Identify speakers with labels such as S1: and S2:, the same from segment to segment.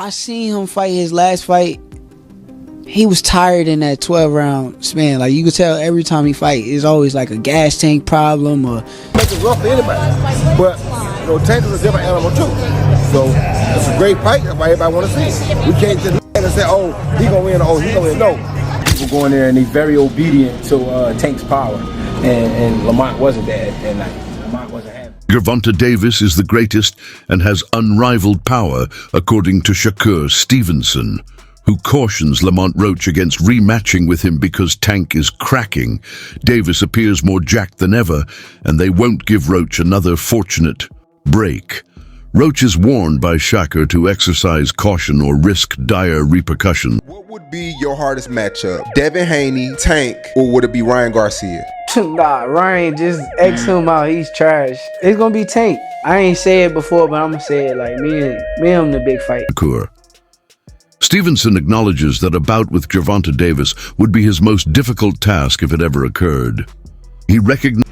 S1: I seen him fight his last fight. He was tired in that 12-round span. Like, you could tell every time he fight, it's always like a gas tank problem or...
S2: Make it rough for anybody. But, you know, Tank is a different animal too. So, it's a great fight. That's why everybody want to see it. We can't just look at it and say, oh, he gonna win, oh, he gonna win. No.
S3: People go in there and he's very obedient to Tank's power. And Lamont wasn't there that night. Lamont wasn't happy.
S4: Gervonta Davis is the greatest and has unrivaled power, according to Shakur Stevenson, who cautions Lamont Roach against rematching with him because Tank is cracking. Davis appears more jacked than ever, and they won't give Roach another fortunate break. Roach is warned by Shakur to exercise caution or risk dire repercussions.
S2: What would be your hardest matchup? Devin Haney, Tank, or would it be Ryan Garcia?
S1: Nah, Ryan, just X him out. He's trash. It's gonna be Tank. I ain't said it before, but I'm gonna say it like me and him the big fight.
S4: Stevenson acknowledges that a bout with Gervonta Davis would be his most difficult task if it ever occurred. He recognizes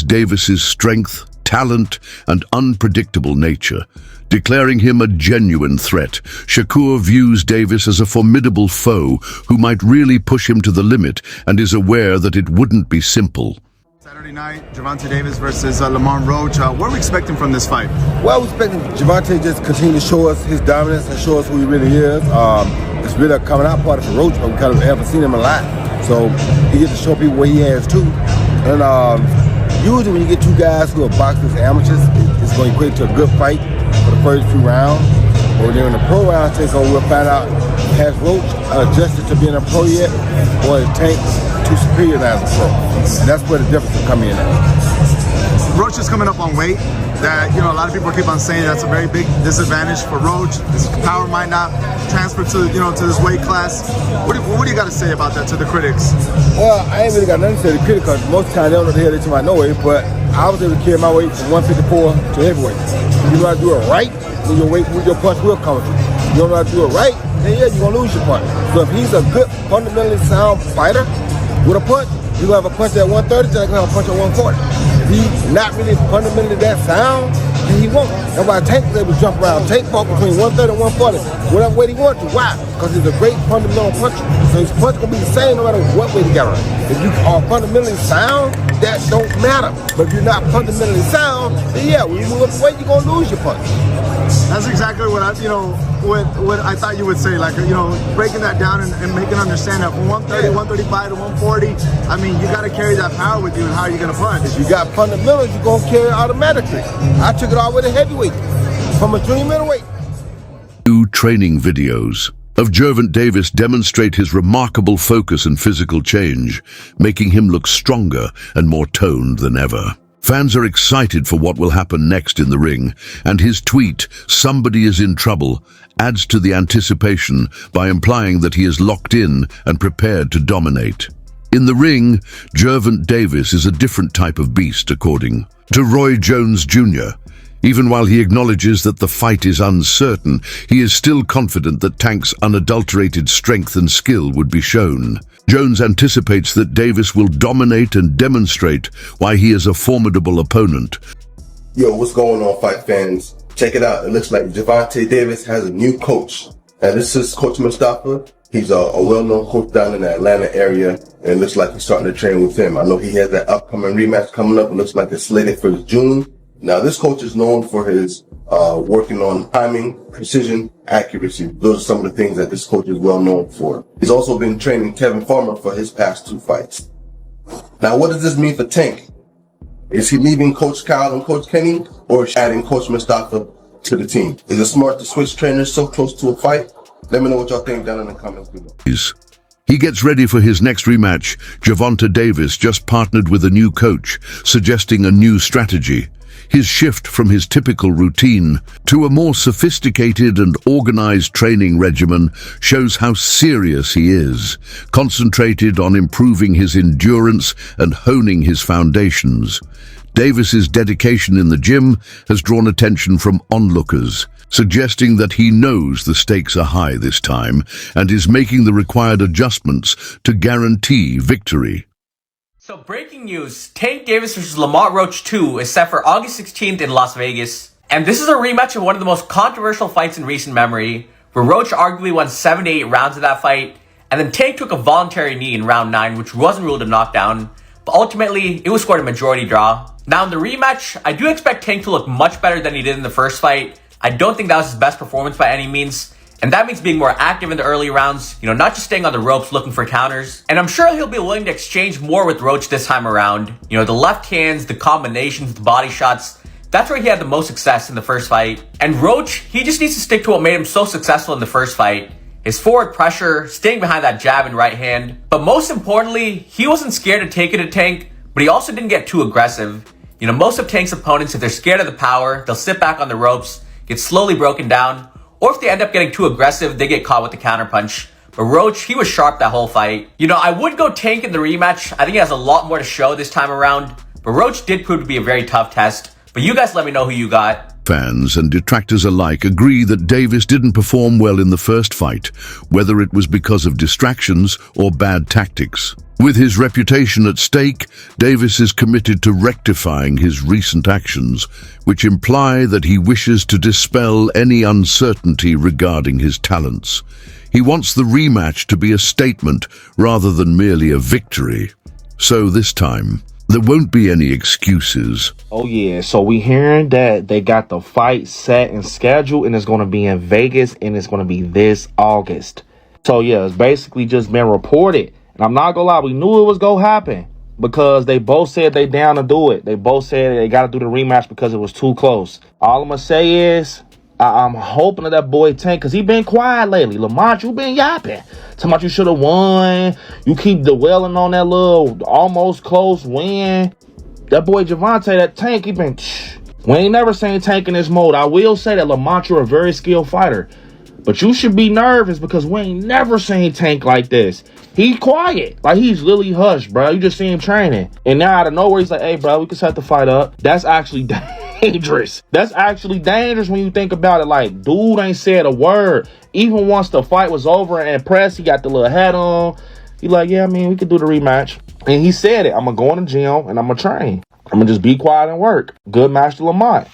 S4: Davis's strength, talent, and unpredictable nature, declaring him a genuine threat. Shakur views Davis as a formidable foe who might really push him to the limit and is aware that it wouldn't be simple.
S5: Saturday night, Gervonta Davis versus Lamont Roach. What are we expecting from this fight?
S2: Well, we're expecting Gervonta to just continue to show us his dominance and show us who he really is. It's really a coming out party for Roach, but we kind of haven't seen him a lot. So he gets to show people what he has too. And usually when you get two guys who are boxers amateurs, it's going to equate to a good fight for the first few rounds. But when they're in the pro round takeover, we'll find out, has Roach adjusted to being a pro yet, or is Tank too superior as a pro? And that's where the difference will come in at.
S5: Roach is coming up on weight. That, you know, a lot of people keep on saying that's a very big disadvantage for Roach. His power might not transfer to, you know, to this weight class. What do you got to say about that to the critics?
S2: Well, I ain't really got nothing to say to the critics because most of the time they don't know the hell they to my no weight, but I was able to carry my weight from 154 to heavyweight. If you know how to do it right, then your weight, your punch will come with you. You don't know how to do it right, then yeah, you're gonna lose your punch. So if he's a good, fundamentally sound fighter with a punch, you're gonna have a punch at 130, just like you're gonna have a punch at 140. If he's not really fundamentally that sound, then he won't. That's why Tank is able to jump around. Tank fought between 130 and 140, whatever weight he wants to. Why? Because he's a great fundamental puncher. So his punch gonna be the same no matter what weight he got on. If you are fundamentally sound, that don't matter. But if you're not fundamentally sound, then yeah, when you move up the weight, you're gonna lose your punch.
S5: That's exactly what what I thought you would say. Like, you know, breaking that down and making understand that from 130, 135 to 140, I mean, you got to carry that power with you, and how are you going to punch?
S2: If you got fundamentals, you're going to carry it automatically. I took it all with a heavyweight, from a junior middleweight.
S4: New training videos of Gervonta Davis demonstrate his remarkable focus and physical change, making him look stronger and more toned than ever. Fans are excited for what will happen next in the ring, and his tweet, "Somebody is in trouble," adds to the anticipation by implying that he is locked in and prepared to dominate. In the ring, Gervonta Davis is a different type of beast, according to Roy Jones Jr. Even while he acknowledges that the fight is uncertain, he is still confident that Tank's unadulterated strength and skill would be shown. Jones anticipates that Davis will dominate and demonstrate why he is a formidable opponent.
S6: Yo, what's going on, fight fans? Check it out. It looks like Gervonta Davis has a new coach. And this is Coach Mustafa. He's a well-known coach down in the Atlanta area, and it looks like he's starting to train with him. I know he has that upcoming rematch coming up. It looks like it's slated for June. Now, this coach is known for his working on timing, precision, accuracy. Those are some of the things that this coach is well known for. He's also been training Kevin Farmer for his past 2 fights. Now, what does this mean for Tank? Is he leaving Coach Kyle and Coach Kenny, or adding Coach Mustafa to the team? Is it smart to switch trainers so close to a fight? Let me know what y'all think down in the comments below.
S4: He gets ready for his next rematch. Gervonta Davis just partnered with a new coach, suggesting a new strategy. His shift from his typical routine to a more sophisticated and organized training regimen shows how serious he is, concentrated on improving his endurance and honing his foundations. Davis's dedication in the gym has drawn attention from onlookers, suggesting that he knows the stakes are high this time and is making the required adjustments to guarantee victory.
S7: So breaking news, Tank Davis vs. Lamont Roach 2 is set for August 16th in Las Vegas. And this is a rematch of one of the most controversial fights in recent memory, where Roach arguably won 7 to 8 rounds of that fight, and then Tank took a voluntary knee in round 9, which wasn't ruled a knockdown, but ultimately it was scored a majority draw. Now in the rematch, I do expect Tank to look much better than he did in the first fight. I don't think that was his best performance by any means. And that means being more active in the early rounds, not just staying on the ropes looking for counters. And I'm sure he'll be willing to exchange more with Roach this time around. The left hands, the combinations, the body shots, that's where he had the most success in the first fight. And Roach, he just needs to stick to what made him so successful in the first fight. His forward pressure, staying behind that jab and right hand. But most importantly, he wasn't scared to take it to Tank, but he also didn't get too aggressive. Most of Tank's opponents, if they're scared of the power, they'll sit back on the ropes, get slowly broken down, or if they end up getting too aggressive, they get caught with the counterpunch. But Roach, he was sharp that whole fight. I would go Tank in the rematch. I think he has a lot more to show this time around. But Roach did prove to be a very tough test. But you guys let me know who you got.
S4: Fans and detractors alike agree that Davis didn't perform well in the first fight, whether it was because of distractions or bad tactics. With his reputation at stake, Davis is committed to rectifying his recent actions, which imply that he wishes to dispel any uncertainty regarding his talents. He wants the rematch to be a statement rather than merely a victory. So this time, there won't be any excuses.
S8: Oh yeah, so we hearing that they got the fight set and scheduled, and it's going to be in Vegas, and it's going to be this August. So yeah, it's basically just been reported. And I'm not going to lie, we knew it was going to happen because they both said they down to do it. They both said they got to do the rematch because it was too close. All I'm going to say is I'm hoping that boy Tank, because he been quiet lately. Lamont, you been yapping. Talking about you should have won. You keep dwelling on that little almost close win. That boy Gervonta, that Tank, he been... We ain't never seen Tank in this mode. I will say that Lamont, you're a very skilled fighter. But you should be nervous because we ain't never seen Tank like this. He quiet. Like, he's literally hushed, bro. You just see him training. And now out of nowhere, he's like, hey, bro, we can set the fight up. That's actually dangerous. That's actually dangerous when you think about it. Like, dude ain't said a word. Even once the fight was over and pressed, he got the little hat on. He like, yeah, I mean, we could do the rematch. And he said it. I'm going to go in the gym and I'm going to train. I'm going to just be quiet and work. Good match to Lamont.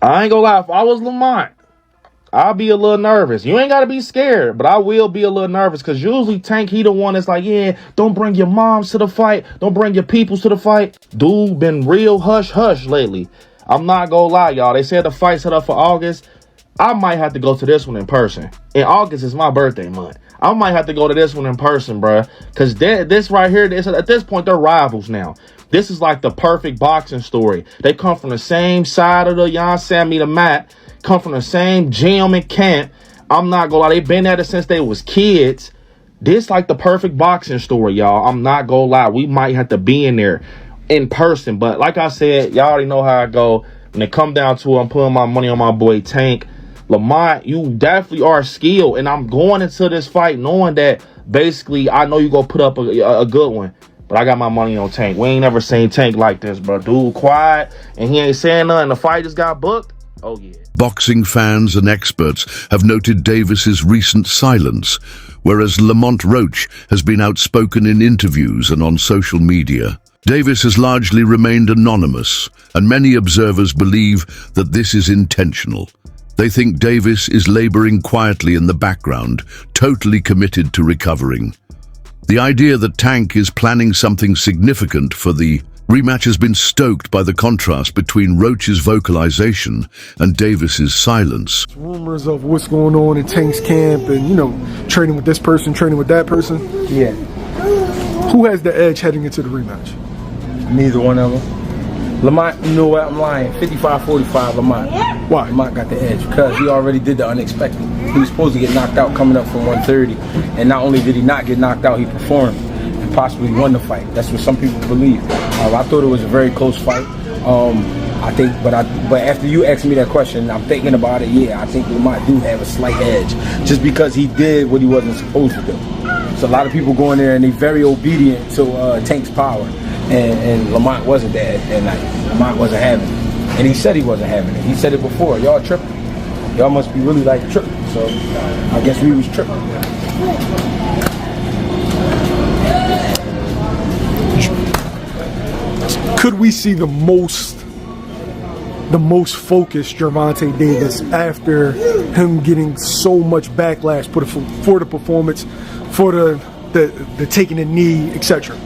S8: I ain't going to lie. If I was Lamont, I'll be a little nervous. You ain't got to be scared, but I will be a little nervous because usually Tank, he the one that's like, yeah, don't bring your moms to the fight. Don't bring your peoples to the fight. Dude been real hush-hush lately. I'm not going to lie, y'all. They said the fight set up for August. I might have to go to this one in person. In August is my birthday month. I might have to go to this one in person, bruh. Because this right here, at this point, they're rivals now. This is like the perfect boxing story. They come from the same side of the the mat. Come from the same gym and camp. I'm not gonna lie, they've been at it since they was kids. This like the perfect boxing story, y'all. I'm not gonna lie, we might have to be in there in person, but like I said, y'all already know how I go. When it come down to it, I'm putting my money on my boy Tank. Lamont, you definitely are skilled, and I'm going into this fight knowing that basically I know you gonna put up a good one. But I got my money on Tank. We ain't never seen Tank like this, bro. Dude quiet, and he ain't saying nothing. The fight just got booked. Oh, yeah.
S4: Boxing fans and experts have noted Davis's recent silence, whereas Lamont Roach has been outspoken in interviews and on social media. Davis has largely remained anonymous, and many observers believe that this is intentional. They think Davis is laboring quietly in the background, totally committed to recovering. The idea that Tank is planning something significant for the rematch has been stoked by the contrast between Roach's vocalization and Davis's silence.
S2: Rumors of what's going on in Tank's camp and, training with this person, training with that person.
S3: Yeah.
S2: Who has the edge heading into the rematch?
S3: Neither one of them. Lamont, you know what? I'm lying. 55-45 Lamont.
S2: Why?
S3: Lamont got the edge because he already did the unexpected. He was supposed to get knocked out coming up from 130. And not only did he not get knocked out, he performed and possibly won the fight. That's what some people believe. I thought it was a very close fight. I think, but after you asked me that question, I'm thinking about it. Yeah, I think Lamont do have a slight edge just because he did what he wasn't supposed to do. So a lot of people go in there and they're very obedient to Tank's power, and Lamont wasn't that, and Lamont wasn't having it. And he said he wasn't having it. He said it before. Y'all tripping. y'all must be really like tripping. So I guess we was tripping.
S2: Could we see the most focused Gervonta Davis after him getting so much backlash for the performance, for the taking a knee, etc.?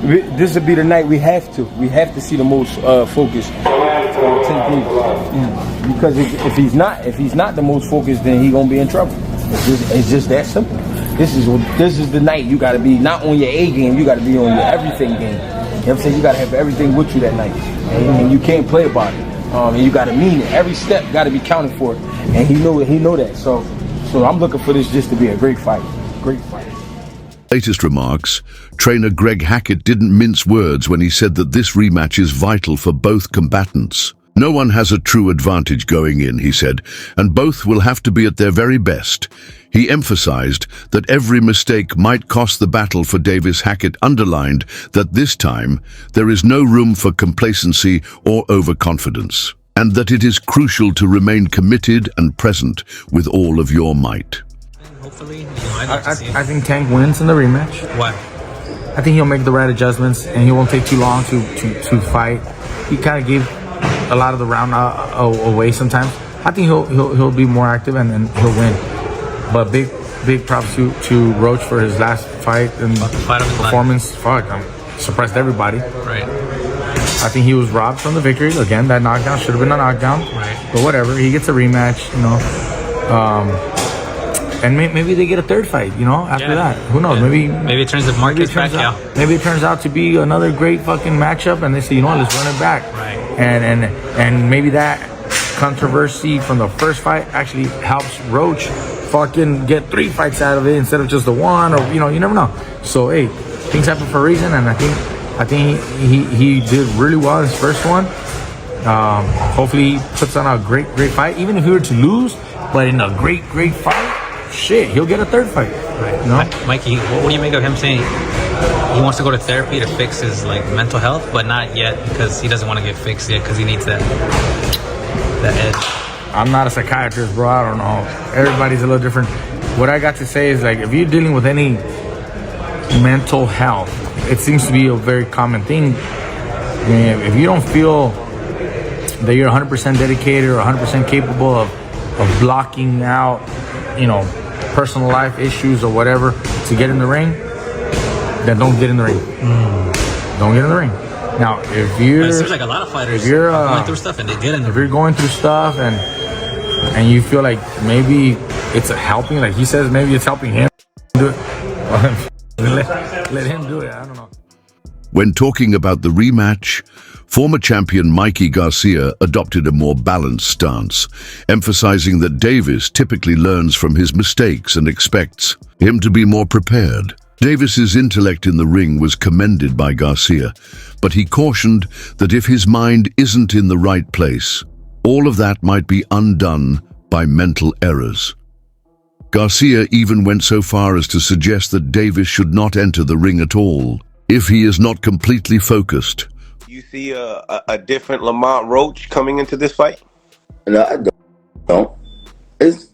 S3: This would be the night we have to see the most focused Tank Davis. Because if he's not the most focused, then he gonna be in trouble. It's just that simple. This is the night you gotta be not on your A game, you gotta be on your everything game. You know what I'm saying? You gotta have everything with you that night, and you can't play about it. And you gotta mean it. Every step gotta be counted for, and he know that. So I'm looking for this just to be a great fight. Great fight.
S4: Latest remarks, trainer Greg Hackett didn't mince words when he said that this rematch is vital for both combatants. No one has a true advantage going in, he said, and both will have to be at their very best. He emphasized that every mistake might cost the battle for Davis. Hackett underlined that this time there is no room for complacency or overconfidence, and that it is crucial to remain committed and present with all of your might.
S9: Hopefully,
S8: I think Tank wins in the rematch.
S9: Why?
S8: I think he'll make the right adjustments, and he won't take too long to fight. He kind of gave a lot of the round away sometimes. I think he'll be more active and he'll win. But big props to Roach for his last fight and performance. Fuck, surprised everybody.
S9: Right.
S8: I think he was robbed from the victory. Again, that knockdown should have been a knockdown.
S9: Right.
S8: But whatever, he gets a rematch, you know. And maybe they get a third fight, you know, after that. Who knows?
S9: Yeah. Maybe it turns the market back out.
S8: Maybe it turns out to be another great fucking matchup, and they say, you know what, let's run it back.
S9: Right.
S8: And maybe that controversy from the first fight actually helps Roach fucking get 3 fights out of it instead of just the one, or you know, you never know. So hey, things happen for a reason, and I think he did really well in his first one. Hopefully he puts on a great fight, even if he were to lose, but in a great fight. Shit, he'll get a third fight.
S9: Right.
S8: No?
S9: Mikey, what do you make of him saying he wants to go to therapy to fix his mental health, but not yet because he doesn't want to get fixed yet because he needs that edge?
S8: I'm not a psychiatrist, bro. I don't know. Everybody's a little different. What I got to say is, if you're dealing with any mental health, it seems to be a very common thing. I mean, if you don't feel that you're 100% dedicated or 100% capable of blocking out, you know, personal life issues or whatever to get in the ring, then don't get in the ring. Don't get in the ring. Now, if you're,
S9: there's like a lot of fighters
S8: if you're
S9: going through stuff and they get in the
S8: if
S9: ring.
S8: you're going through stuff and you feel like maybe it's helping, like he says, maybe it's helping him do it. Let him do it. I don't know.
S4: When talking about the rematch, former champion Mikey Garcia adopted a more balanced stance, emphasizing that Davis typically learns from his mistakes and expects him to be more prepared. Davis's intellect in the ring was commended by Garcia, but he cautioned that if his mind isn't in the right place, all of that might be undone by mental errors. Garcia even went so far as to suggest that Davis should not enter the ring at all if he is not completely focused.
S10: You see a different Lamont Roach coming into this fight?
S11: No, I don't. It's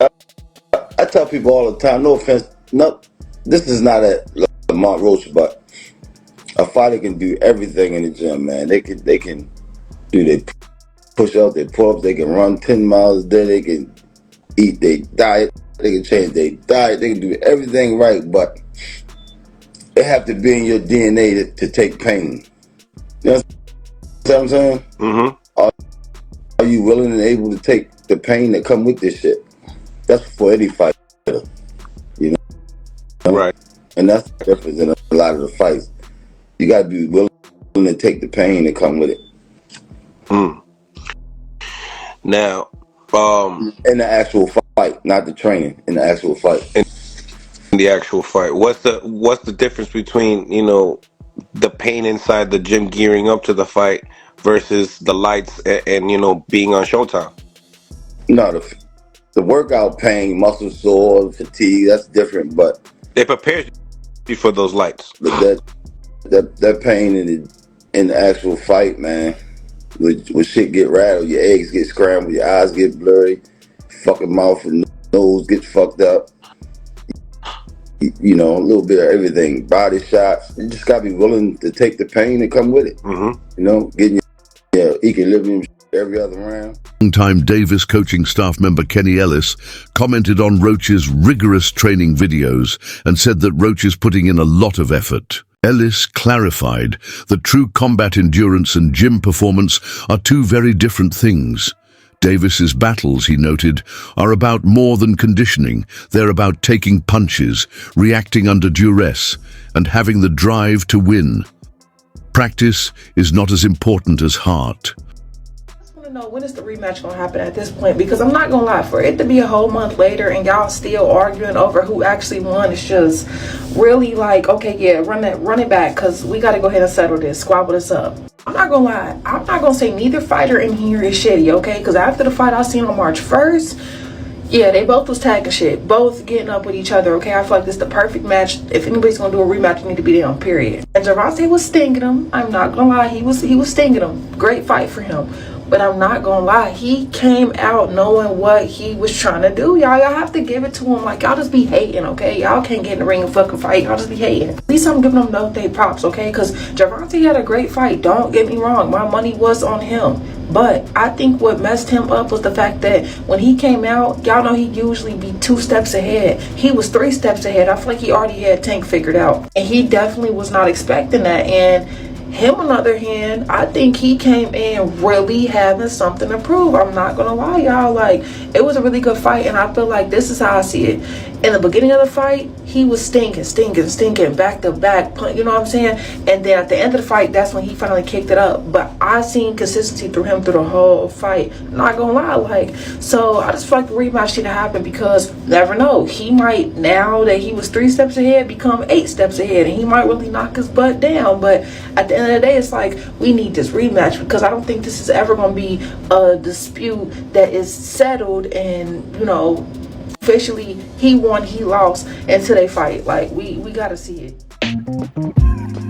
S11: I tell people all the time, no offense, no, this is not a Lamont Roach, but a fighter can do everything in the gym, man. They can do their push-ups, their pull-ups, they can run 10 miles a day, they can eat their diet, they can change their diet, they can do everything right, but it have to be in your DNA to take pain. You know what I'm saying?
S10: Mm-hmm.
S11: Are you willing and able to take the pain that come with this shit? That's for any fighter, you know?
S10: Right.
S11: And that's the difference in a lot of the fights. You gotta be willing to take the pain that come with it.
S10: Now,
S11: in the actual fight, not the training, in the actual fight.
S10: In the actual fight, what's the difference between, you know, the pain inside the gym gearing up to the fight versus the lights and you know, being on Showtime?
S11: No, the workout pain, muscle sore, fatigue, that's different, but
S10: it prepares you for those lights.
S11: That pain in the actual fight, man, when shit get rattled, your eggs get scrambled, your eyes get blurry, fucking mouth and nose gets fucked up. You know, a little bit of everything. Body shots. You just gotta be willing to take the pain and come with it. You know, getting your equilibrium every other round.
S4: Long-time Davis coaching staff member Kenny Ellis commented on Roach's rigorous training videos and said that Roach is putting in a lot of effort. Ellis clarified that true combat endurance and gym performance are two very different things. Davis's battles, he noted, are about more than conditioning. They're about taking punches, reacting under duress, and having the drive to win. Practice is not as important as heart.
S12: Know when is the rematch gonna happen at this point, because I'm not gonna lie, for it to be a whole month later and y'all still arguing over who actually won, it's just really like, okay, yeah, run it back, because we got to go ahead and settle this, squabble this up. I'm not gonna lie, I'm not gonna say neither fighter in here is shitty, okay, because after the fight I seen on March 1st, yeah, they both was tagging shit, both getting up with each other, okay? I feel like this is the perfect match. If anybody's gonna do a rematch, you need to be there on, period. And Gervonta was stinging him. I'm not gonna lie, he was stinging him. Great fight for him. But I'm not gonna lie, he came out knowing what he was trying to do. Y'all have to give it to him. Like, y'all just be hating, okay? Y'all can't get in the ring and fucking fight. Y'all just be hating. At least I'm giving them no props, okay? Because Gervonta had a great fight. Don't get me wrong. My money was on him. But I think what messed him up was the fact that when he came out, y'all know he usually be 2 steps ahead. He was 3 steps ahead. I feel like he already had Tank figured out. And he definitely was not expecting that. And him, on the other hand, I think he came in really having something to prove. I'm not gonna lie, y'all. Like, it was a really good fight, and I feel like this is how I see it. In the beginning of the fight, he was stinking, back to back, you know what I'm saying? And then at the end of the fight, that's when he finally kicked it up. But I seen consistency through him through the whole fight. Not gonna lie, like, so I just feel like the rematch should happen, because never know, he might, now that he was 3 steps ahead, become 8 steps ahead, and he might really knock his butt down. But at the end of the day, it's like, we need this rematch, because I don't think this is ever gonna be a dispute that is settled and, you know, officially he won, he lost until they fight. Like, we gotta see it.